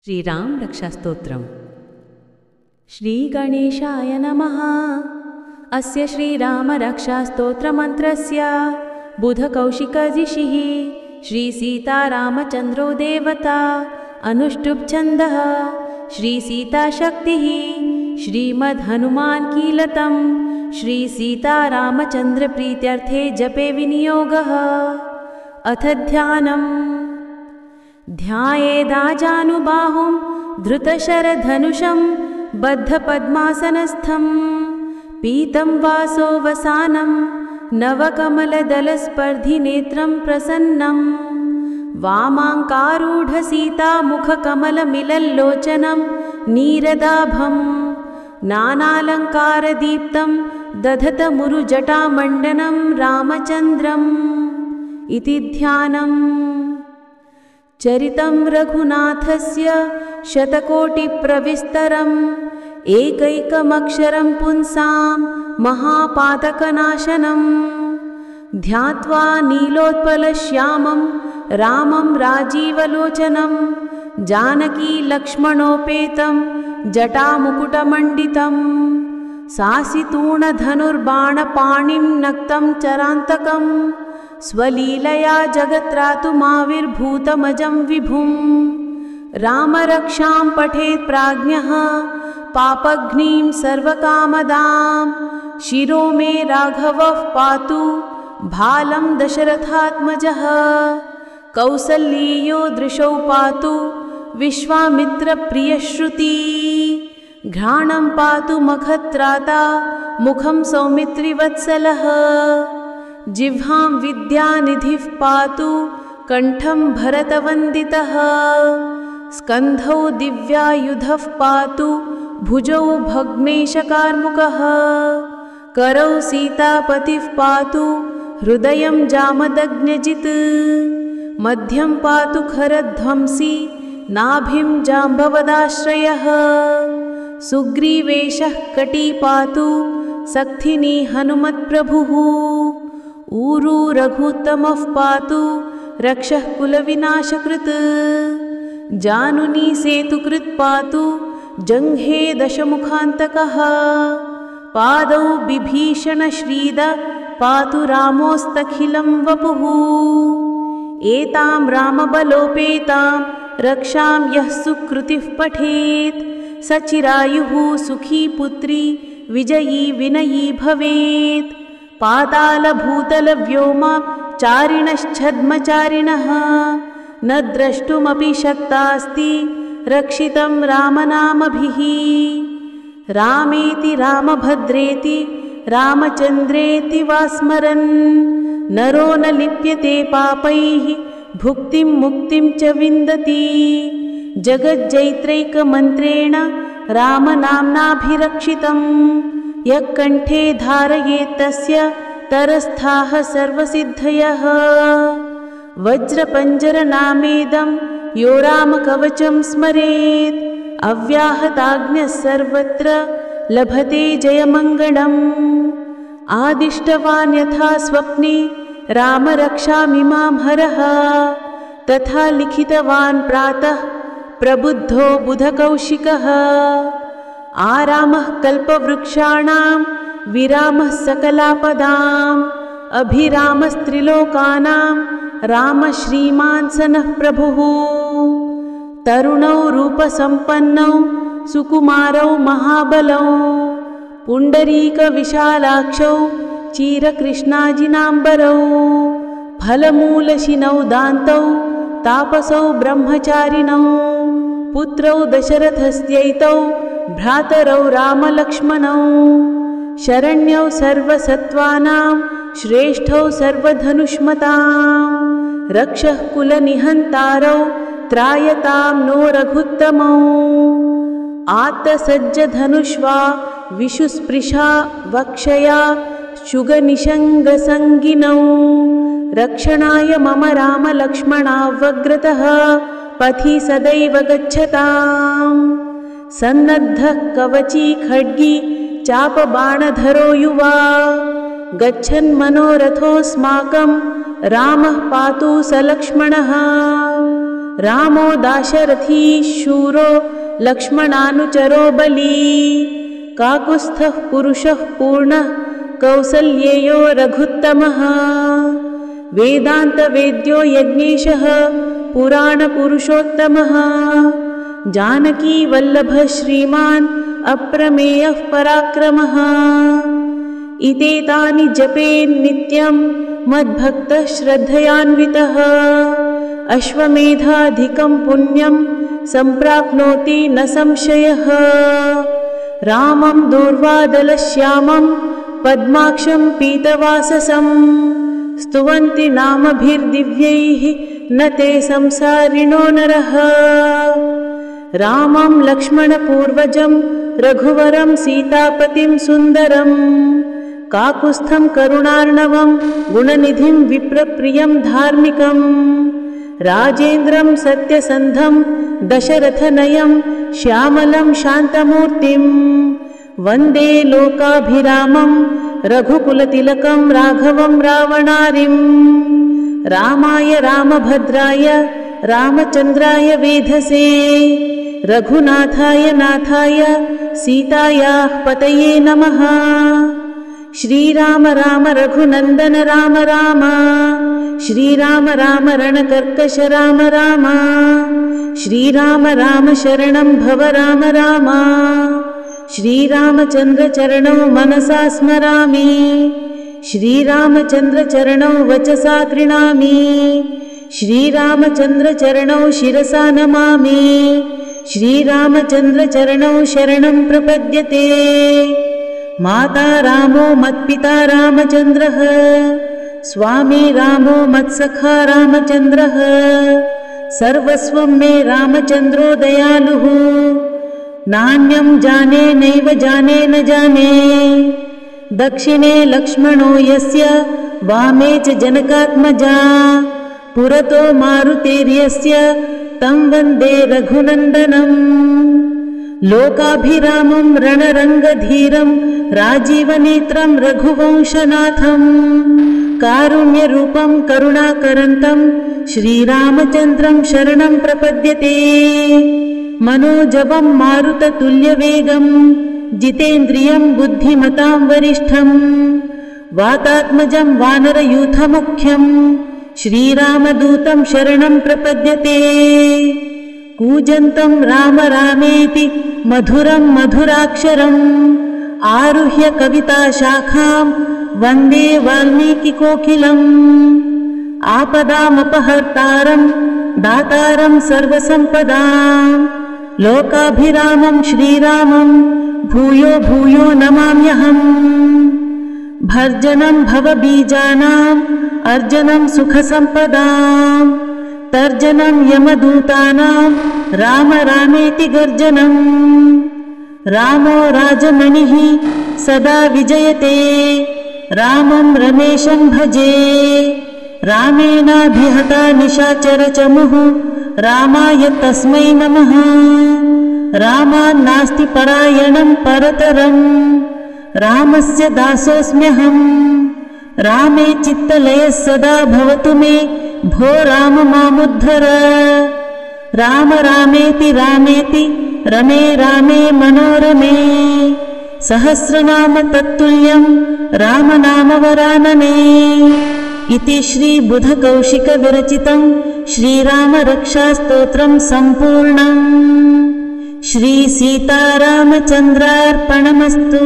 श्रीराम रक्षास्तोत्रम्। श्रीगणेशाय नमः। अस्य श्रीराम रक्षास्तोत्रमन्त्रस्य बुधकौशिकऋषिः श्रीसीतारामचन्द्रो देवता। अनुष्टुप्छन्दः श्रीसीताशक्तिः। श्रीमद्हनुमान्कीलतं श्रीसीतारामचन्द्रप्रीत्यर्थे जपे विनियोगः। अथ ध्यानम्। ध्यायेदाजानुबाहुं धृतशरधनुषं बद्धपद्मासनस्थं पीतं वासो वसानं नवकमलदलस्पर्धिनेत्रं प्रसन्नं वामाङ्कारूढसीतामुखकमलमिलल्लोचनं नीरदाभं नानालङ्कारदीप्तं दधतमुरुजटामण्डनं रामचन्द्रम् इति ध्यानम्। चरितं रघुनाथस्य शतकोटिप्रविस्तरम् एकैकमक्षरं पुंसां महापातकनाशनं ध्यात्वा नीलोत्पलश्यामं रामं राजीवलोचनं जानकीलक्ष्मणोपेतं जटामुकुटमण्डितं सासितूणधनुर्बाणपाणिं नक्तं चरान्तकं स्वलीलया जगत्रातुमाविर्भूतमजं विभुं रामरक्षां पठेत् प्राज्ञः पापघ्नीं सर्वकामदां शिरो मे राघवः पातु भालं दशरथात्मजः कौसल्येयो दृशौ पातु विश्वामित्रप्रियश्रुती घ्राणं पातु मखत्राता मुखं सौमित्रिवत्सलः जिह्वां विद्यानिधिः पातु कण्ठं भरतवन्दितः स्कन्धौ दिव्यायुधः पातु भुजौ भग्नेशकार्मुकः करौ सीतापतिः पातु हृदयं जामदग्न्यजित् मध्यं पातु खरध्वंसी नाभिं जाम्बवदाश्रयः सुग्रीवेशः कटी पातु सक्थिनी हनुमत्प्रभुः ऊरू रघुत्तमः पातु रक्षः कुलविनाशकृत् जानुनी सेतुकृत् पातु जङ्घे दशमुखान्तकः पादौ बिभीषणश्रीद पातु रामोस्तखिलं वपुः एतां रामबलोपेतां रक्षां यः सुकृतिः पठेत् सचिरायुः सुखी पुत्री विजयी विनयी भवेत् पातालभूतलव्योम चारिणश्छद्मचारिणः न द्रष्टुमपि शक्तास्ति रक्षितं रामनामभिः रामेति रामभद्रेति रामचन्द्रेति वा स्मरन् नरो न लिप्यते पापैः भुक्तिं मुक्तिं च विन्दति जगज्जैत्रैकमन्त्रेण रामनाम्नाभिरक्षितम् यः कण्ठे धारयेत् तस्य तरस्थाः सर्वसिद्धयः वज्रपञ्जरनामेदं यो रामकवचं स्मरेत् अव्याहताज्ञः सर्वत्र लभते जयमङ्गलम् आदिष्टवान् यथा स्वप्ने रामरक्षामिमां हरः तथा लिखितवान् प्रातः प्रबुद्धो बुधकौशिकः आरामः कल्पवृक्षाणां विरामः सकलापदाम् अभिरामस्त्रिलोकानां रामः श्रीमान् सनः प्रभुः तरुणौ रूपसम्पन्नौ सुकुमारौ महाबलौ पुण्डरीकविशालाक्षौ चिरकृष्णाजिनाम्बरौ फलमूलशिनौ दान्तौ तापसौ ब्रह्मचारिणौ पुत्रौ दशरथस्यैतौ भ्रातरौ रामलक्ष्मणौ शरण्यौ सर्वसत्त्वानां श्रेष्ठौ सर्वधनुष्मतां रक्षः कुलनिहन्तारौ त्रायतां नो रघुत्तमौ आत्तसज्जधनुष्वा विशुस्पृशा वक्षया शुगनिषङ्गसङ्गिनौ रक्षणाय मम रामलक्ष्मणावग्रतः पथि सदैव गच्छताम् सन्नद्धः कवची खड्गी चापबाणधरो युवा गच्छन् मनोरथोऽस्माकं रामः पातु स लक्ष्मणः रामो दाशरथी शूरो लक्ष्मणानुचरो बली काकुत्स्थः पुरुषः पूर्णः कौसल्येयो रघुत्तमः वेदान्तवेद्यो यज्ञेशः पुराणपुरुषोत्तमः जानकी वल्लभः श्रीमान् अप्रमेयः पराक्रमः इतेतानि जपेन्नित्यं मद्भक्तः श्रद्धयान्वितः अश्वमेधाधिकं पुण्यं सम्प्राप्नोति न संशयः रामं दूर्वादलश्यामं पद्माक्षं पीतवाससं स्तुवन्ति नामभिर्दिव्यैः न ते संसारिणो नरः रामं लक्ष्मणपूर्वजं रघुवरं सीतापतिं सुन्दरं काकुत्स्थं करुणार्णवं गुणनिधिं विप्रप्रियं धार्मिकं राजेन्द्रं सत्यसन्धं दशरथनयं श्यामलं शान्तमूर्तिं वन्दे लोकाभिरामं रघुकुलतिलकं राघवं रावणारिं रामाय रामभद्राय रामचन्द्राय वेधसे रघुनाथाय नाथाय सीतायाः पतये नमः श्रीराम राम रघुनन्दन राम राम श्रीराम राम रणकर्कश राम राम श्रीराम राम शरणं भव राम राम श्रीरामचन्द्रचरणौ मनसा स्मरामि श्रीरामचन्द्रचरणौ वचसा गृह्णामि श्रीरामचन्द्रचरणौ शिरसा नमामि श्रीरामचन्द्रचरणौ शरणं प्रपद्यते माता रामो मत्पिता रामचन्द्रः स्वामी रामो मत्सखा रामचन्द्रः सर्वस्वं मे रामचन्द्रो दयालुः नान्यं जाने नैव जाने न जाने दक्षिणे लक्ष्मणो यस्य वामे च जनकात्मजा पुरतो मारुतेर्यस्य तं वन्दे रघुनन्दनं लोकाभिरामं रणरङ्गधीरं राजीवनेत्रं रघुवंशनाथं कारुण्यरूपं करुणाकरन्तं श्रीरामचन्द्रं शरणं प्रपद्यते मनोजवं मारुततुल्यवेगं जितेन्द्रियं बुद्धिमतां वरिष्ठं वातात्मजं वानरयूथमुख्यं श्रीरामदूतं शरणं प्रपद्यते कूजन्तं राम रामेति मधुरं मधुराक्षरम् आरुह्य कविताशाखां वन्दे वाल्मीकिकोकिलम् आपदामपहर्तारं दातारं सर्वसम्पदां लोकाभिरामं श्रीरामं भूयो भूयो नमाम्यहम् भर्जनं भवबीजानाम् अर्जनं सुखसम्पदां तर्जनं यमदूतानां राम रामेति गर्जनं रामो राजमणिः सदा विजयते रामं रमेशं भजे रामेणाभिहता निशाचरचमुः रामाय तस्मै नमः रामान्नास्ति परायणं परतरं रामस्य दासोऽस्म्यहम् रामे चित्तलयः सदा भवतु मे भो राम मामुद्धर राम रामेति रामेति रमे रामे मनोरमे सहस्रनाम तत्तुल्यं रामनामवरानने इति श्रीबुधकौशिकविरचितं श्रीरामरक्षास्तोत्रं सम्पूर्णम् श्रीसीतारामचन्द्रार्पणमस्तु।